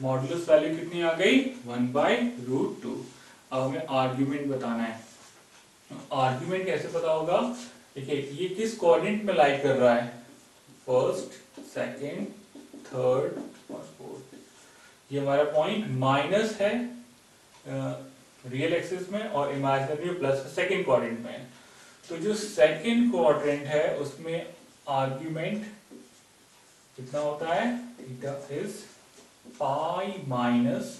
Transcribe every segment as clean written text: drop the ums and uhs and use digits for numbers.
Modulus value कितनी आ गई 1/√2। अब हमें आर्ग्यूमेंट बताना है। आर्ग्यूमेंट कैसे पता होगा, देखिए ये किस कोऑर्डिनेट में लाई कर रहा है, फर्स्ट सेकंड थर्ड और फोर्थ। ये हमारा पॉइंट माइनस है रियल एक्सिस में और इमेजिनरी प्लस सेकंड क्वाड्रेंट में है। तो जो सेकंड क्वाड्रेंट है उसमें आर्ग्यूमेंट कितना होता है, theta is pi minus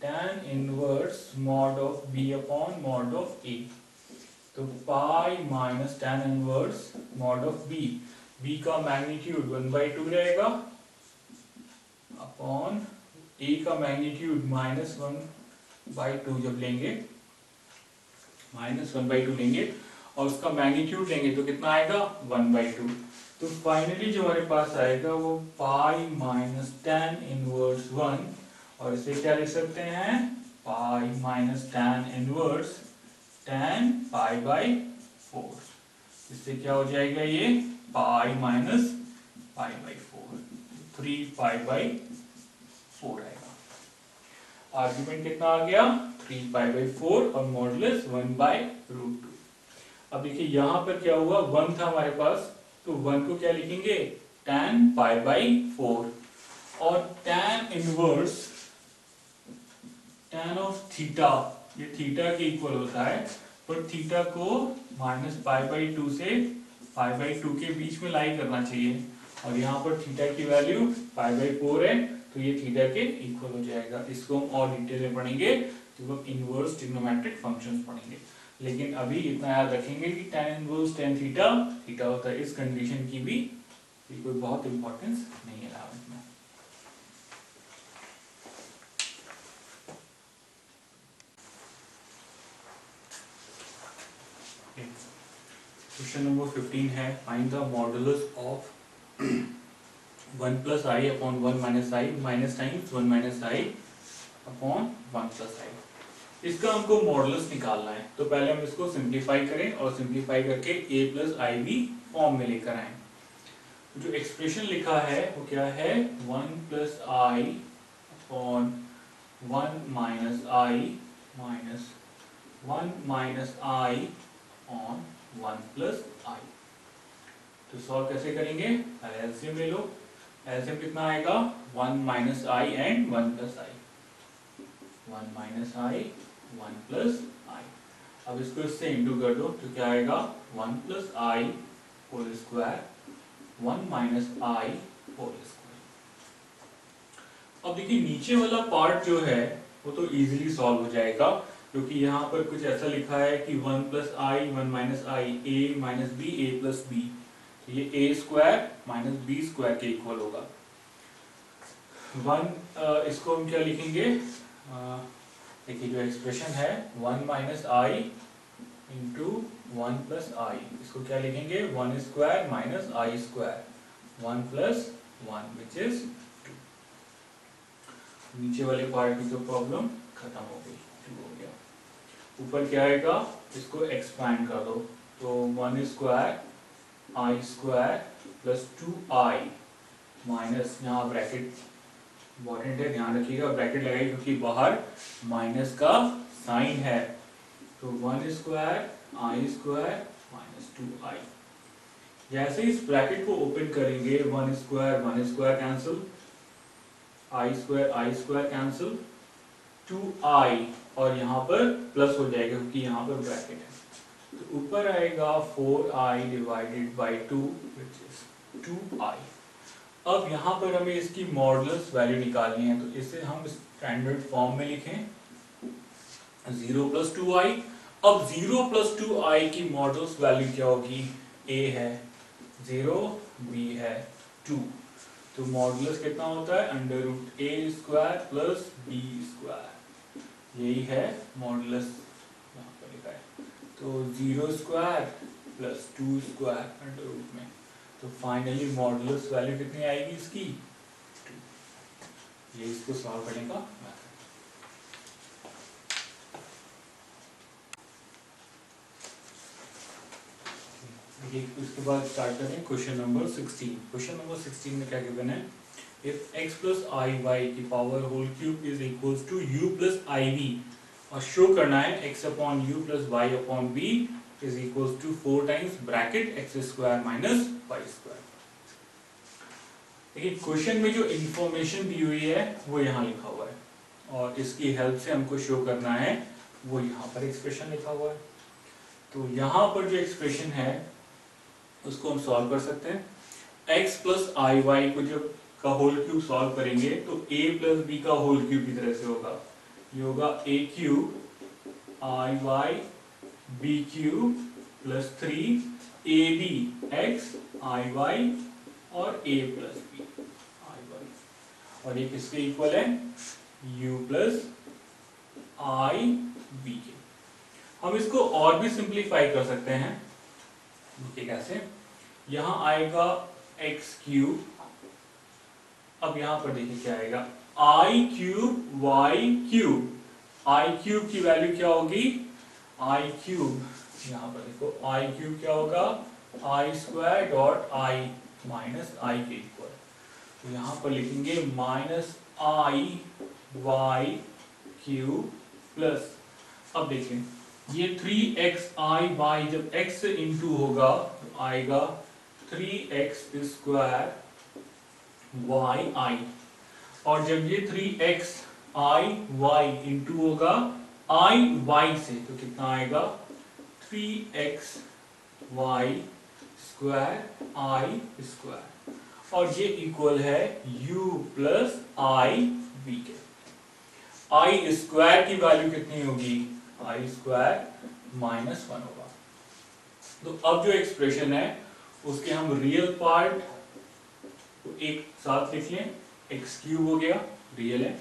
tan inverse mod of b upon mod of a। तो pi minus tan inverse mod of b का मैग्नीट्यूड 1/2 रहेगा अपॉन a का मैग्नीट्यूड -1/2 जब लेंगे -1/2 लेंगे और उसका मैग्नीट्यूड लेंगे तो कितना आएगा 1/2। तो फाइनली जो हमारे पास आएगा वो पाई माइनस tan इनवर्स 1, और इसे क्या लिख सकते हैं pi minus tan inverse tan π/4। इससे क्या हो जाएगा ये पाई माइनस π/4, 3π/4 आएगा। आर्ग्यूमेंट कितना आ गया 3π/4 और मॉडुलस 1/√2। अब देखिए यहां पर क्या हुआ, 1 था हमारे पास, तो 1 को क्या लिखेंगे tan π/4 और tan inverse tan of theta, ये थीटा के इक्वल होता है, पर थीटा को -π/2 से π/2 के बीच में लाई करना चाहिए, और यहाँ पर थीटा की वैल्यू π/4 है, तो ये थीटा के इक्वल हो जाएगा। इसको हम और डिटेल में पढ़ेंगे जब हम इनवर्स ट्रिग्नोमेट्रिक फंक्शंस पढ़ेंगे। लेकिन अभी इतना याद रखेंगे कि tan inverse tan theta theta होता है, इस कंडीशन की भी कोई बहुत इंपॉर्टेंस नहीं है इसमें। क्वेश्चन नंबर 15 है, find the modulus of 1 + i upon 1 - i minus times 1 - i upon 1 + i। इसका हमको मॉडुलस निकालना है, तो पहले हम इसको सिंप्लीफाई करें और सिंप्लीफाई करके a + ib फॉर्म में लेकर आए। जो एक्सप्रेशन लिखा है वो क्या है 1 + i upon 1 - i minus 1 - i on 1 + i। तो सॉल्व कैसे करेंगे, एलसीएम ले लो। एलसीएम कितना आएगा 1 - i and 1 + i, 1 - i 1 + i। अब इसको इससे इंटू कर दो तो क्या आएगा 1 + i whole square 1 - i whole square. अब देखिए नीचे वाला पार्ट जो है वो तो इजीली सॉल्व हो जाएगा, क्योंकि यहाँ पर कुछ ऐसा लिखा है कि 1 + i 1 - i a - b a + b, तो ये a² - b² के इक्वल होगा। इसको हम क्या लिखेंगे, देखिए जो एक्सप्रेशन है 1 - i इंटू 1 + i, इसको क्या लिखेंगे 1² - i², 1 + 1 विच इज 2। नीचे वाले पार्ट की तो प्रॉब्लम खत्म हो गई, 2 हो गया। ऊपर क्या आएगा, इसको एक्सपैंड कर दो, तो 1² i² + 2i माइनस, यहाँ ब्रैकेट इंपॉर्टेंट है ध्यान रखिएगा, ब्रैकेट लगाइए क्योंकि बाहर माइनस का साइन है। तो 1² i² - 2i। जैसे इस ब्रैकेट को ओपन करेंगे 1² कैंसिल, i² कैंसिल, 2i और यहाँ पर प्लस हो जाएगा क्योंकि यहाँ पर ब्रैकेट है। तो ऊपर आएगा 4i/2 which is 2i। अब यहाँ पर हमें इसकी मॉडुलस वैल्यू निकालनी है, तो इसे हम स्टैंडर्ड फॉर्म में लिखें 0 + 2i। अब 0 + 2i की मॉडुलस वैल्यू क्या होगी, a है 0 b है 2, तो मॉडुलस कितना होता है √a² + b², यही है मॉडुलस यहाँ पर लिखा है। तो 0² + 2² √ में, तो फाइनली मॉडुलस वैल्यू कितनी आएगी इसकी 2। ये इसको सॉल्व करने का मेथड। देखिए उसके बाद स्टार्ट करें क्वेश्चन नंबर 16। क्वेश्चन नंबर 16 में क्या गिवन है, if x plus I Y की power whole cube is equals to u plus I V, और शो करना है x upon U plus Y upon B is equals to 4 times bracket X square minus Y square. देखिए question में जो information दी हुई है वो यहाँ लिखा हुआ है, और इसकी हेल्प से हमको शो करना है वो यहाँ पर एक्सप्रेशन लिखा हुआ है। तो यहाँ पर जो एक्सप्रेशन है उसको हम सॉल्व कर सकते हैं। x प्लस आई वाई को जब का होल क्यूब सॉल्व करेंगे तो a प्लस बी का होल क्यूब की तरह से होगा, ये होगा a cube i y b cube plus 3 a b x i y और a plus b i y, और ये किसके इक्वल है u प्लस आई बी के। हम इसको और भी सिंप्लीफाई कर सकते हैं, देखिए कैसे। यहाँ आएगा एक्स क्यूब, अब यहाँ पर देखिए क्या आएगा आई क्यूब वाई क्यूब, आई क्यूब की वैल्यू क्या होगी आई क्यूब, यहाँ पर देखो आई क्यूब क्या होगा आई स्क्वायर डॉट आई माइनस आई के इक्वल, तो यहाँ पर लिखेंगे माइनस आई वाई क्यूब प्लस, अब देखिए ये 3x आई वाई जब x से इंटू होगा तो आएगा 3x स्क्वायर वाई आई, और जब ये 3x आई वाई इंटू होगा आई वाई से तो कितना आएगा 3x वाई स्क्वायर आई स्क्वायर, और ये इक्वल है u प्लस आई बी के। आई स्क्वायर की वैल्यू कितनी होगी आई स्क्वायर माइनस 1 होगा। तो अब जो एक्सप्रेशन है उसके हम रियल पार्ट एक साथ लिख लें, एक्स क्यूब हो गया रियल है,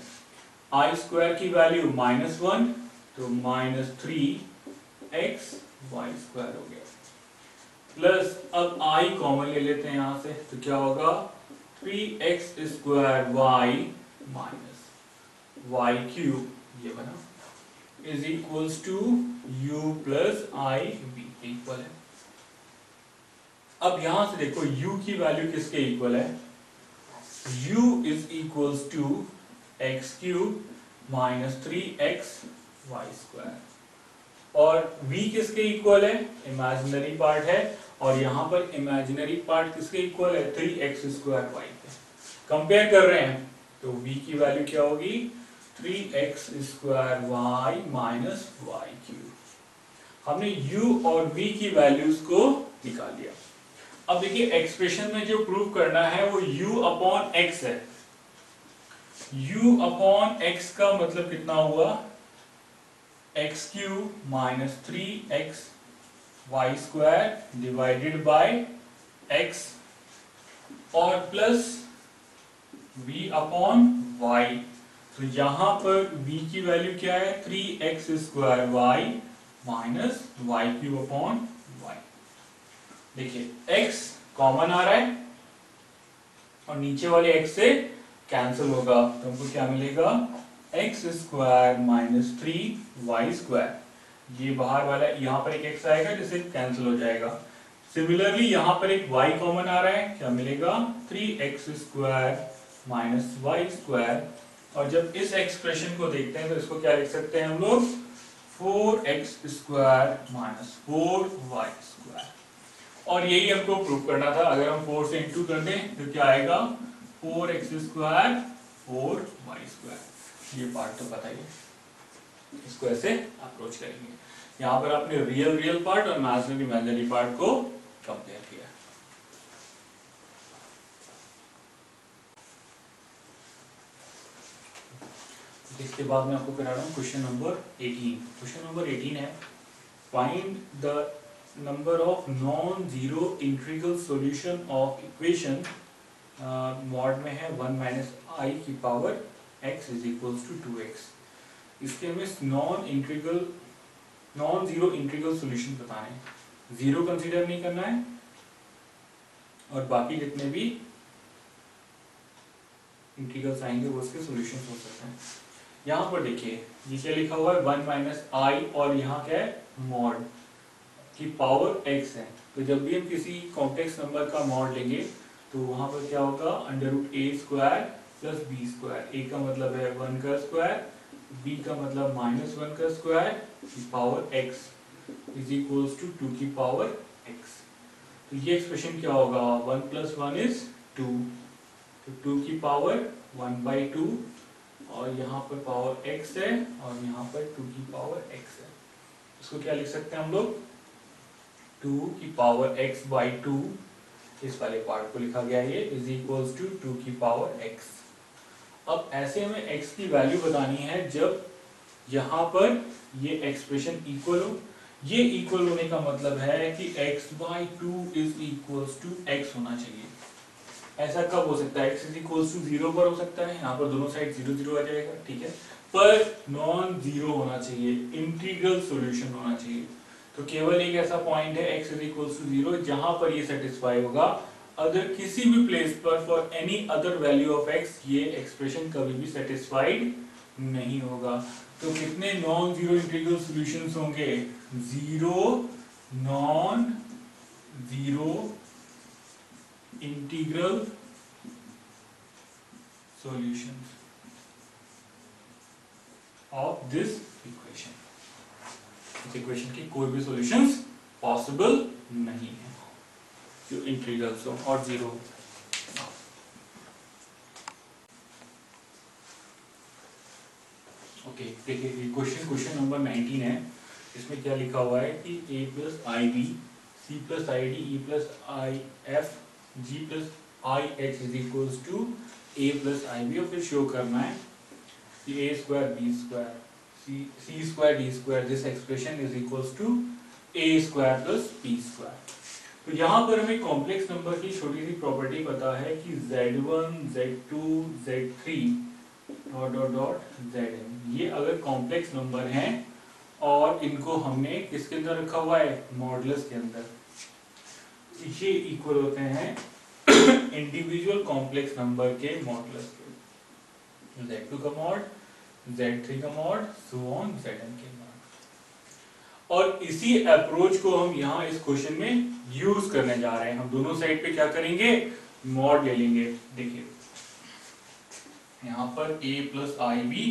आई स्क्वायर की वैल्यू माइनस 1 तो माइनस 3x वाई स्क्वायर हो गया, प्लस अब आई कॉमन ले लेते हैं यहां से तो क्या होगा 3x square y minus y cube, ये बना is equals to u plus i b equal है। अब यहां से देखो u की वैल्यू किसके इक्वल है, u is equals to x cube minus 3x y square, और v किसके इक्वल है इमेजिनरी पार्ट है, और यहां पर इमेजिनरी पार्ट किसके इक्वल है 3x स्क्वायर वाई के। कंपेयर कर रहे हैं तो v की वैल्यू क्या होगी 3x square y minus y cube. हमने u और v की वैल्यूज को निकाल लिया। अब देखिए एक्सप्रेशन में जो प्रूव करना है वो u अपॉन x है। u अपॉन x का मतलब कितना हुआ x cube minus 3x y square divided by x, और प्लस v अपॉन y, तो यहां पर v की वैल्यू क्या है 3x square y minus y cube upon y. देखिए x कॉमन आ रहा है और नीचे वाले x से कैंसिल होगा तो हमको क्या मिलेगा x square minus 3y square, ये बाहर वाला यहाँ पर एक x आएगा जिससे कैंसिल हो जाएगा। सिमिलरली यहाँ पर एक y कॉमन आ रहा है, क्या मिलेगा 3x square minus Y square, और जब इस एक्सप्रेशन को देखते हैं तो इसको क्या लिख सकते हैं हम लोग 4x square minus 4y square, और यही हमको प्रूव करना था। अगर हम 4 से इंटू कर दें तो क्या आएगा 4x स्क्वायर 4y स्क्वायर। ये पार्ट तो पता ही है, इसको ऐसे अप्रोच करेंगे। यहाँ पर आपने रियल पार्ट और इमेजिनरी पार्ट को कंपेयर किया। इसके बाद मैं आपको करा रहा हूँ क्वेश्चन नंबर 18। क्वेश्चन नंबर 18 है find the number of non zero integral solution of equation, mod में है 1 माइनस आई की power x is equals to 2x। इसके हमें नॉन जीरो इंटीग्रल सॉल्यूशन बताना है, जीरो कंसीडर नहीं करना है और बाकी जितने भी इंटीग्रल्स आएंगे वो उसके सॉल्यूशन हो सकते हैं। यहाँ पर देखिए ये क्या लिखा हुआ है 1 माइनस आई, और यहाँ क्या है मॉड की पावर x है। तो जब भी हम किसी कॉम्प्लेक्स नंबर का मॉड लेंगे तो तो वहां पर क्या होगा, अंडर रूट ए स्क्वायर प्लस बी स्क्वायर, ए का मतलब है 1 का स्क्वायर, बी का मतलब -1 का स्क्वायर की power x is equals to 2 की पावर x। तो ये एक्सप्रेशन क्या होगा, 1 प्लस 1 इज 2, तो 2 की पावर 1/2, और यहाँ पर पावर x है और यहाँ पर 2 की पावर x है। इसको क्या लिख सकते हैं हम लोग, 2 की पावर x/2, इस वाले पार्ट को लिखा गया है इज इक्वल्स टू 2 की पावर x। अब ऐसे हमें x की वैल्यू बतानी है जब यहाँ पर ये एक्सप्रेशन इक्वल हो। ये इक्वल होने का मतलब है कि x/2 is equals to x होना चाहिए। ऐसा कब हो सकता है, x इज इक्वल्स टू 0 पर हो सकता है, यहाँ पर दोनों साइड 0 0 आ जाएगा, ठीक है, पर नॉन जीरो होना चाहिए, इंटीग्रल सॉल्यूशन होना चाहिए। तो केवल एक ऐसा पॉइंट है x इज इक्वल्स टू 0 जहां पर ये सेटिस्फाई होगा। अगर किसी भी प्लेस पर for any other value of x ये एक्सप्रेशन कभी भी सेटिस्फाइड नहीं होगा। तो कितने नॉन जीरो इंटीग्रल सॉल्यूशंस होंगे, 0 non zero integral solutions of this equation. इस इक्वेशन की कोई भी सॉल्यूशंस पॉसिबल नहीं है जो इंटीग्रल्स हो और जीरो। ओके, देखिए क्वेश्चन नंबर 19 है। इसमें क्या लिखा हुआ है कि a plus i b c plus i d e plus i f g plus i h is equals to a plus i b, और फिर शो करना है कि a square b square c square d square this expression is equals to a square plus b square. तो यहाँ पर हमें complex number की छोटी सी प्रॉपर्टी पता है कि z1 z2 z3 dot dot dot zn, ये अगर कॉम्प्लेक्स नंबर हैं और इनको हमने किसके अंदर रखा हुआ है, मॉडुलस के अंदर, ये इक्वल होते हैं इंडिविजुअल कॉम्प्लेक्स नंबर के मॉडुलस के, z2 का मॉड, z3 का मॉड, सो ऑन zn के मॉड। और इसी अप्रोच को हम यहाँ इस क्वेश्चन में यूज करने जा रहे हैं। हम दोनों साइड पे क्या करेंगे, मॉड ले लेंगे। देखिए यहाँ पर a plus i b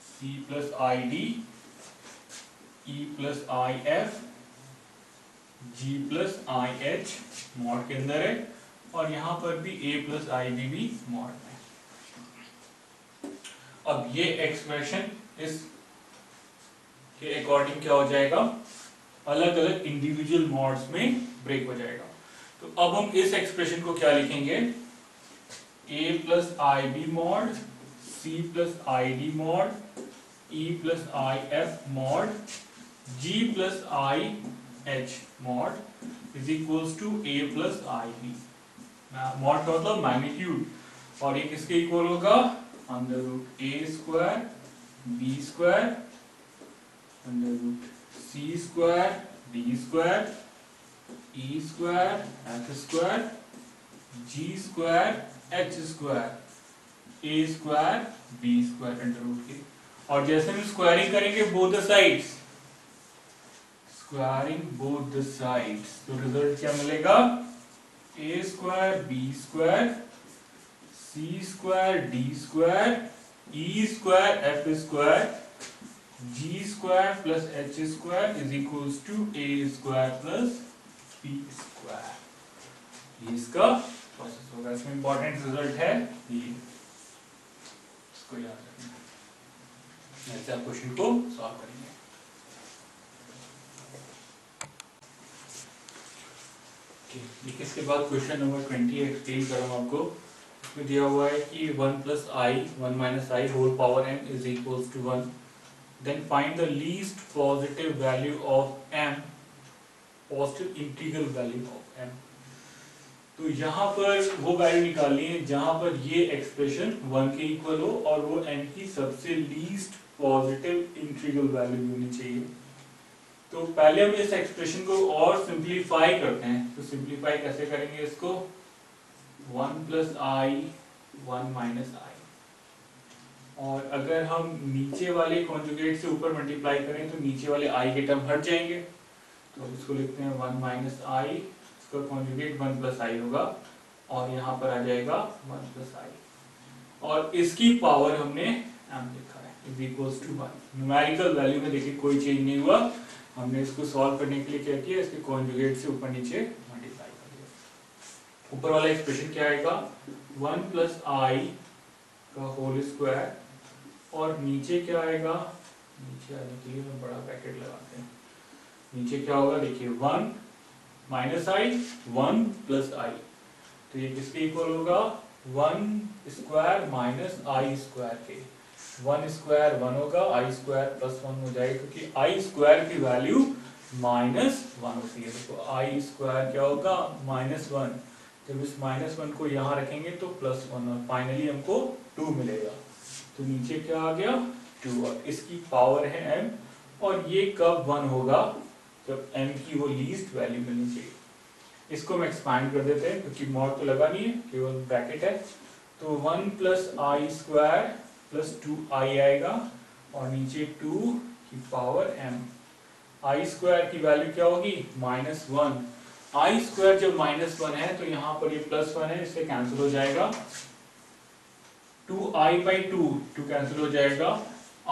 c plus i d e plus i f g plus i h mod के अंदर है, और यहाँ पर भी a प्लस आई बी भी मॉड में। अब ये एक्सप्रेशन इस के अकॉर्डिंग क्या हो जाएगा, अलग अलग इंडिविजुअल मॉड्स में ब्रेक हो जाएगा। तो अब हम इस एक्सप्रेशन को क्या लिखेंगे, a plus i b mod c plus i d mod e plus i f mod g plus i h mod is equals to a plus i b. Mod का मतलब मैग्नीट्यूड, और ये किसके इक्वल होगा, under root a square b square under root c square d square e square f square g square h square a square b square under root के। और जैसे हम स्क्वायरिंग करेंगे both the sides, squaring both the sides, तो result क्या मिलेगा, a square b square c square d square e square f square g square plus h square is equals to a square plus b square. ये इसका process होगा। इसमें important result है ये, इसको याद रखना। ऐसे आप क्वेश्चन को सॉल्व करेंगे। ठीक, इसके बाद क्वेश्चन नंबर 20 एक्सप्लेन कर रहा हूं आपको। इसमें दिया हुआ है कि 1 plus i 1 minus i whole power n is equals to 1, then find the least positive value of m, positive integral value of m। तो यहाँ पर वो वैल्यू निकालनी है जहां पर ये एक्सप्रेशन 1 के इक्वल हो और वो n की सबसे लीस्ट पॉजिटिव इंटीग्रल वैल्यू होनी चाहिए। तो पहले हम इस एक्सप्रेशन को और सिंप्लीफाई करते हैं। तो सिंप्लीफाई कैसे करेंगे इसको, 1 प्लस आई 1 माइनस आई, और अगर हम नीचे वाले कॉन्जुगेट से ऊपर मल्टीप्लाई करें तो नीचे वाले आई के टर्म हट जाएंगे। तो इसको लिखते हैं 1 माइनस आई इसका कॉन्जुगेट 1 प्लस आई होगा और यहाँ पर आ जाएगा 1 प्लस आई, और इसकी पावर हमने m लिखा है is equals to 1। Numerical value में देखिए कोई चेंज नहीं हुआ, हमने इसको सॉल्व करने के लिए क्या किया, इसके कॉन्जुगेट से ऊपर नीचे मल्टीप्लाई कर दिया। ऊपर वाला एक्सप्रेशन क्या आएगा, 1 प्लस आई का होल स्क्वायर, और नीचे क्या आएगा, नीचे आने के लिए हम बड़ा ब्रैकेट लगाते हैं, नीचे क्या होगा देखिए 1 माइनस आई 1 प्लस आई, तो ये किसके इक्वल होगा 1 स्क्वायर माइनस आई स्क्वायर के। 1 स्क्वायर 1 होगा, आई स्क्वायर प्लस 1 हो जाएगा, क्योंकि आई स्क्वायर की वैल्यू -1 होती है। देखो आई स्क्वायर क्या होगा -1, जब इस -1 को यहाँ रखेंगे तो +1 और फाइनली हमको 2 मिलेगा। तो नीचे क्या आ गया 2, और इसकी पावर है m, और ये कब 1 होगा, जब m की वो लीस्ट वैल्यू मिलनी चाहिए। इसको हम एक्सपांड कर देते हैं क्योंकि मॉड तो लगा नहीं है, केवल ब्रैकेट है, तो 1 प्लस आई स्क्वायर प्लस 2 आई आएगा, और नीचे 2 की पावर m। आई स्क्वायर की वैल्यू क्या होगी -1, आई स्क्वायर जब -1 है तो यहाँ पर ये +1 है, इससे कैंसिल हो जाएगा, 2i बाई 2 कैंसिल हो जाएगा,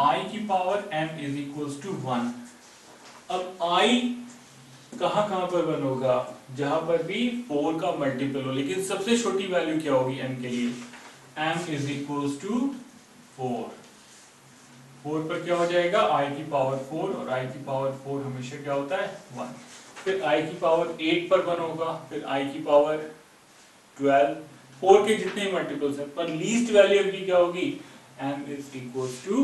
i की power m is equals to 1। अब i कहाँ पर 1 होगा, जहां पर भी 4 का मल्टीपल हो, लेकिन सबसे छोटी वैल्यू क्या होगी m के लिए, m इज इक्वल्स टू 4। 4 पर क्या हो जाएगा i की पावर 4, और i की पावर 4 हमेशा क्या होता है 1। फिर i की पावर 8 पर 1 होगा, फिर i की पावर 12, 4 के जितने मल्टीपल्स हैं, पर लीस्ट वैल्यू की क्या होगी m इज इक्वल्स टू